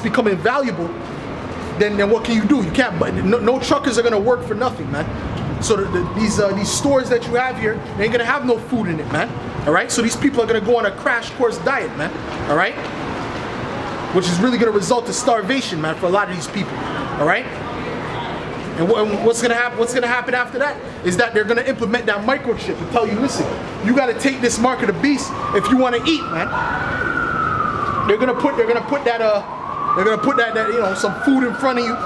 become invaluable, then what can you do? You can't. But no truckers are gonna work for nothing, man. So these stores that you have here, they ain't gonna have no food in it, man. All right. So these people are gonna go on a crash course diet, man. All right. Which is really gonna result in starvation, man, for a lot of these people. All right. And what's gonna happen? What's gonna happen after that is that they're gonna implement that microchip and tell you, listen, you gotta take this mark of the beast if you want to eat, man. They're gonna put that you know, some food in front of you.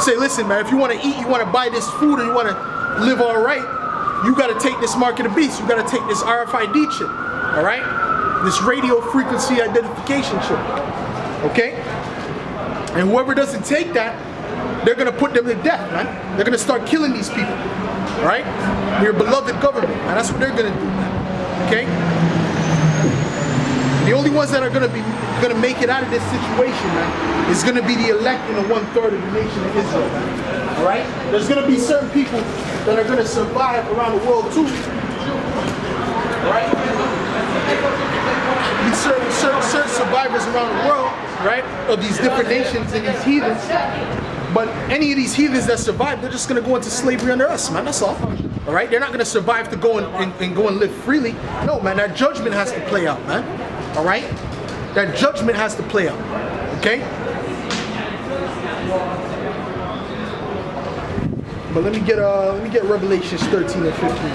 Say, listen, man, if you want to eat, you want to buy this food, or you want to live all right, you got to take this mark of the beast. You got to take this RFID chip, all right? This radio frequency identification chip, okay? And whoever doesn't take that, they're gonna put them to death, man. They're gonna start killing these people, all right? Your beloved government, man. That's what they're gonna do, man. Okay? The only ones that are gonna make it out of this situation, man, is gonna be the elect and the 1/3 of the nation of Israel, man. All right? There's gonna be certain people that are gonna survive around the world too. All right? These certain survivors around the world, right, of these different nations and these heathens. But any of these heathens that survive, they're just gonna go into slavery under us, man. That's all. All right? They're not gonna survive to go and go and live freely. No, man. That judgment has to play out, man. All right? That judgment has to play out. Okay? But let me get Revelations 13 and 15.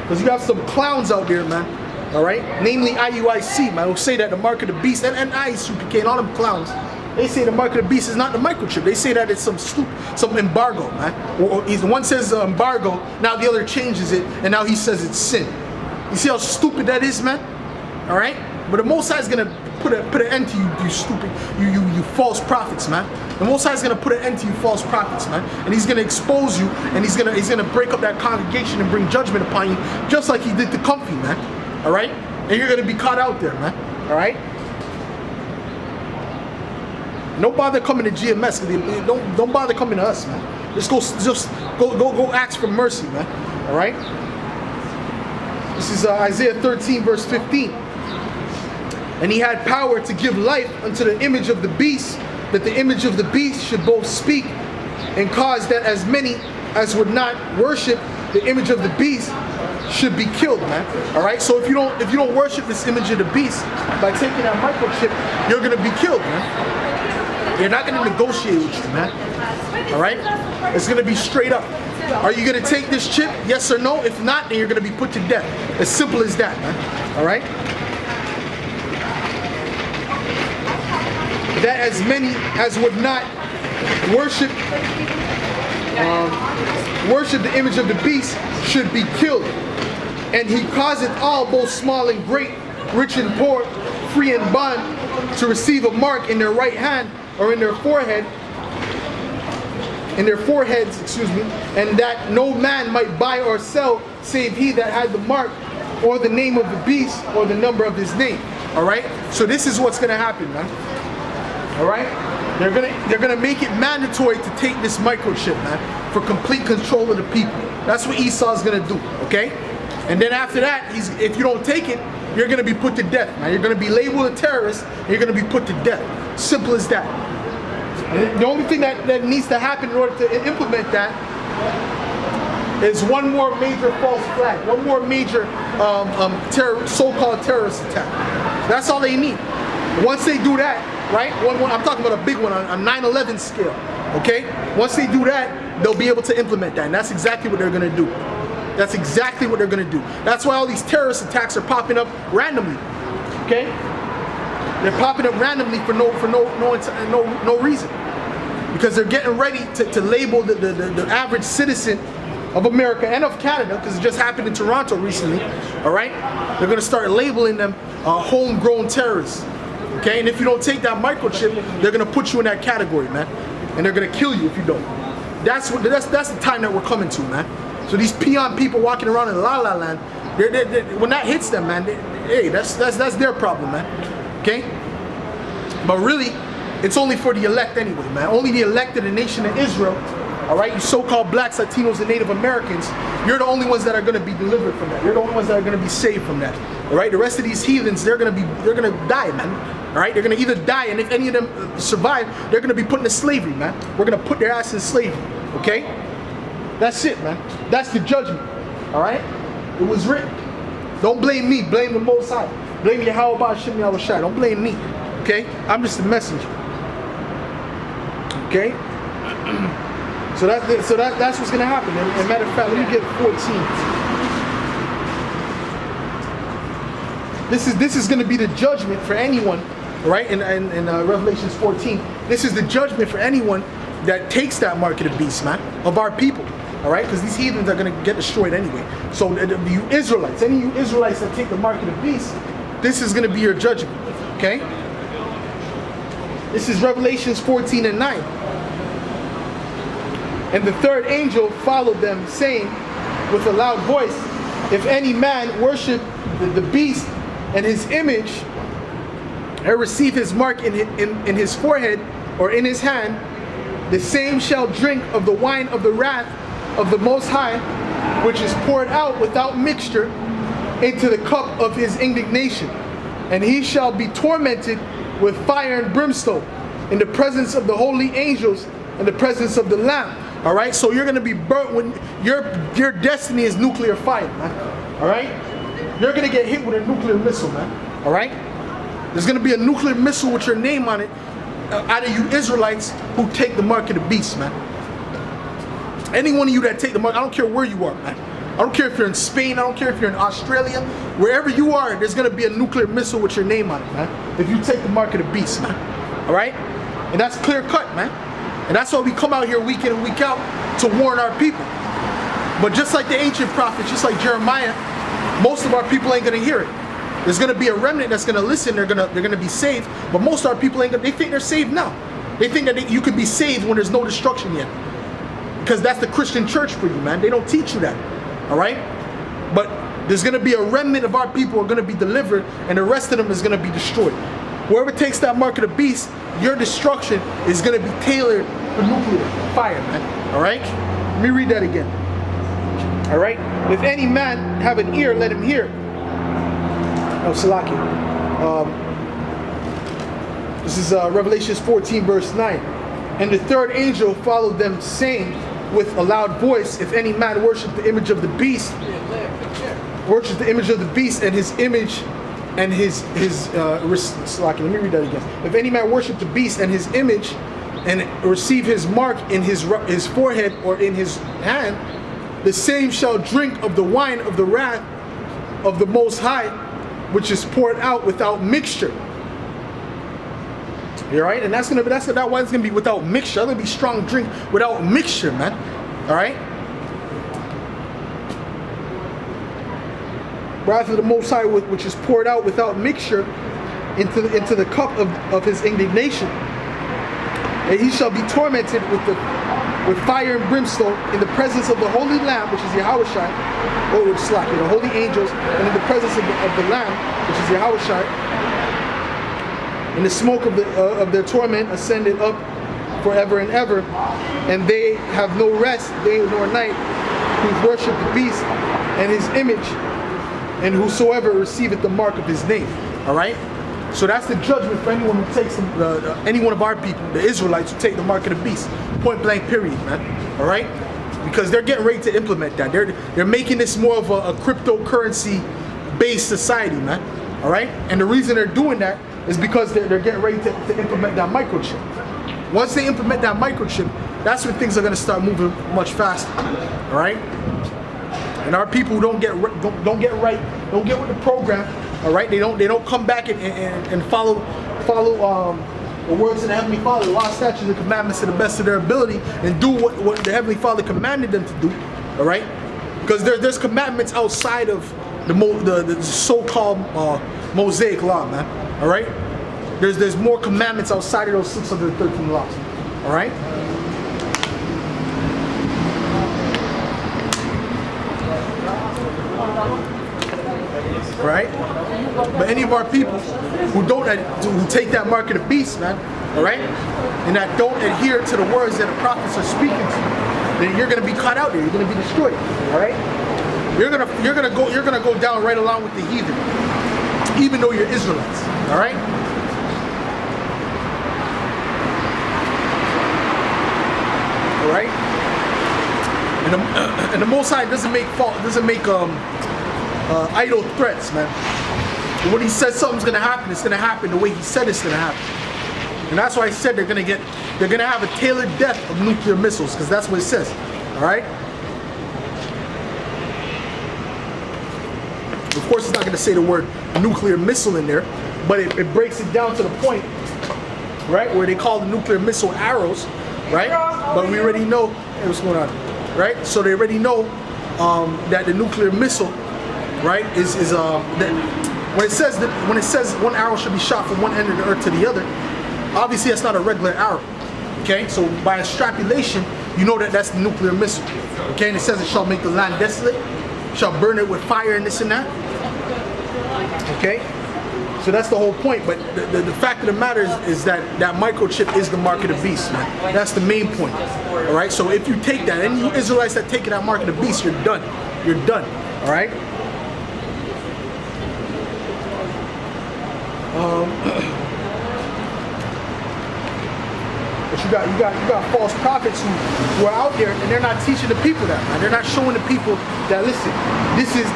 Because you have some clowns out there, man. All right? Namely IUIC, man, who say that the mark of the beast and ISUPK and all them clowns. They say the mark of the beast is not the microchip. They say that it's some embargo, man. Or one says embargo, now the other changes it, and now he says it's sin. You see how stupid that is, man? All right? But the Most High is gonna put an end to you stupid, you false prophets, man. The Most High is gonna put an end to you false prophets, man. And he's gonna expose you, and he's gonna break up that congregation and bring judgment upon you, just like he did to Comfy, man. All right? And you're gonna be caught out there, man. All right? Don't bother coming to GMS. Don't bother coming to us, man. Just go ask for mercy, man. All right. This is Isaiah 13, verse 15. And he had power to give life unto the image of the beast, that the image of the beast should both speak and cause that as many as would not worship the image of the beast should be killed, man. All right. So if you don't worship this image of the beast by taking that microchip, you're gonna be killed, man. They're not going to negotiate with you, man. All right? It's going to be straight up. Are you going to take this chip? Yes or no? If not, then you're going to be put to death. As simple as that, man. All right? That as many as would not worship the image of the beast should be killed. And he causeth all, both small and great, rich and poor, free and bond, to receive a mark in their right hand or in their foreheads, excuse me, and that no man might buy or sell save he that had the mark or the name of the beast or the number of his name. All right? So this is what's gonna happen, man. All right? They're gonna make it mandatory to take this microchip, man, for complete control of the people. That's what Esau's gonna do. Okay? And then after that, if you don't take it, you're gonna be put to death, man. You're gonna be labeled a terrorist, and you're gonna be put to death. Simple as that. And the only thing that needs to happen in order to implement that is one more major false flag, one more major so-called terrorist attack. That's all they need. Once they do that, right? I'm talking about a big one on 9/11 scale. Okay? Once they do that, they'll be able to implement that, and that's exactly what they're gonna do. That's exactly what they're gonna do. That's why all these terrorist attacks are popping up randomly. Okay? They're popping up randomly for no reason. Because they're getting ready to label the average citizen of America and of Canada, because it just happened in Toronto recently. All right? They're gonna start labeling them homegrown terrorists. Okay? And if you don't take that microchip, they're gonna put you in that category, man. And they're gonna kill you if you don't. That's the time that we're coming to, man. So these peon people walking around in La La Land, when that hits them, man, hey, that's their problem, man. Okay? But really, it's only for the elect anyway, man. Only the elect of the nation of Israel All right, you so-called blacks, Latinos, and Native Americans, you're the only ones that are going to be delivered from that. You're the only ones that are going to be saved from that. All right, the rest of these heathens, they're going to die, man. All right, they're going to either die, and if any of them survive, they're going to be put into slavery, man. We're going to put their ass in slavery. Okay, that's it, man. That's the judgment. All right, it was written. Don't blame me. Blame the Most High. Blame Yahweh Hashem Yahushua. Don't blame me. Okay, I'm just a messenger. Okay. So that's what's gonna happen. And matter of fact, let me get 14. This is gonna be the judgment for anyone, right? In Revelations 14, this is the judgment for anyone that takes that mark of the beast, man, of our people. All right, because these heathens are gonna get destroyed anyway. So you Israelites, any of you Israelites that take the mark of the beast, this is gonna be your judgment. Okay. This is Revelations 14:9. And the third angel followed them, saying with a loud voice, if any man worship the beast and his image, and receive his mark in his forehead or in his hand, the same shall drink of the wine of the wrath of the Most High, which is poured out without mixture into the cup of his indignation. And he shall be tormented with fire and brimstone in the presence of the holy angels and the presence of the Lamb. All right, so you're gonna be burnt when your destiny is nuclear fire, man. All right, you're gonna get hit with a nuclear missile, man. All right, there's gonna be a nuclear missile with your name on it out of you Israelites who take the mark of the beast, man. Any one of you that take the mark, I don't care where you are, man. I don't care if you're in Spain, I don't care if you're in Australia, wherever you are, there's gonna be a nuclear missile with your name on it, man. If you take the mark of the beast, man. All right, and that's clear cut, man. And that's why we come out here week in and week out to warn our people. But just like the ancient prophets, just like Jeremiah, most of our people ain't gonna hear it. There's gonna be a remnant that's gonna listen. They're gonna be saved. But most of our people ain't gonna. They think they're saved now. They think that you can be saved when there's no destruction yet. Because that's the Christian church for you, man. They don't teach you that. All right. But there's gonna be a remnant of our people who are gonna be delivered, and the rest of them is gonna be destroyed. Whoever takes that mark of the beast, your destruction is going to be tailored for nuclear fire, man. All right? Let me read that again. All right? If any man have an ear, let him hear. Oh, Salaki. This is Revelations 14, verse 9. And the third angel followed them, saying with a loud voice, if any man worship the image of the beast, and his image and his let me read that again. If any man worship the beast and his image and receive his mark in his forehead or in his hand, the same shall drink of the wine of the wrath of the Most High, which is poured out without mixture. All right, and that wine's gonna be without mixture. That's gonna be strong drink without mixture, man. All right. Wrath of the Most High, which is poured out without mixture into the cup of his indignation. And he shall be tormented with fire and brimstone in the presence of the Holy Lamb, which is Yahushua, or which is like the holy angels, and in the presence of the Lamb, which is Yahushua. And the smoke of their torment ascended up forever and ever, and they have no rest day nor night, who worship the beast and his image, and whosoever receiveth the mark of his name. All right? So that's the judgment for anyone who takes any one of our people, the Israelites, who take the mark of the beast. Point blank, period, man. All right? Because they're getting ready to implement that. They're making this more of a cryptocurrency-based society, man. All right? And the reason they're doing that is because they're getting ready to implement that microchip. Once they implement that microchip, that's when things are going to start moving much faster. All right? And our people who don't get right, don't get with the program. All right, they don't come back and follow the words of the Heavenly Father, the law, statutes, and commandments to the best of their ability, and do what the Heavenly Father commanded them to do. All right, because there's commandments outside of the so-called Mosaic law, man. All right, there's more commandments outside of those 613 laws. All right. Right? But any of our people who take that mark of the beast, man, all right, and that don't adhere to the words that the prophets are speaking to, then you're gonna be caught out there. You're gonna be destroyed. All right. You're gonna go down right along with the heathen, even though you're Israelites. All right. All right. And the Most High doesn't make idle threats, man. And when He says something's gonna happen, it's gonna happen the way He said it's gonna happen. And that's why He said they're gonna have a tailored death of nuclear missiles, because that's what it says. All right. Of course, it's not gonna say the word nuclear missile in there, but it breaks it down to the point, right, where they call the nuclear missile arrows, right? But we already know what's going on, right? So they already know that the nuclear missile, right, is that when it says one arrow should be shot from one end of the earth to the other, obviously that's not a regular arrow. Okay, so by extrapolation, you know that that's the nuclear missile. Okay, and it says it shall make the land desolate, shall burn it with fire and this and that. Okay, so that's the whole point. But the fact of the matter is that microchip is the mark of the beast, man. That's the main point. All right, so if you take that, and you Israelites that take that mark of the beast, you're done. You're done. All right. But you got false prophets who are out there, and they're not teaching the people that, man. They're not showing the people that, listen,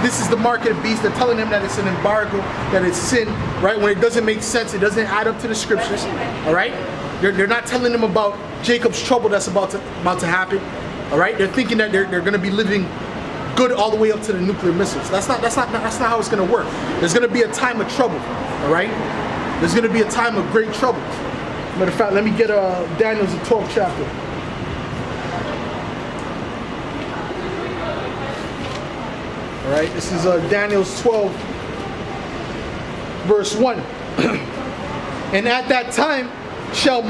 this is the mark of the beast. They're telling them that it's an embargo, that it's sin, right? When it doesn't make sense, it doesn't add up to the scriptures, all right? They're not telling them about Jacob's trouble that's about to happen, all right? They're thinking that they're going to be living good all the way up to the nuclear missiles. That's not how it's going to work. There's going to be a time of trouble, all right? There's going to be a time of great trouble. Matter of fact, let me get Daniel's 12th chapter. All right, this is Daniel's 12, verse 1. And at that time shall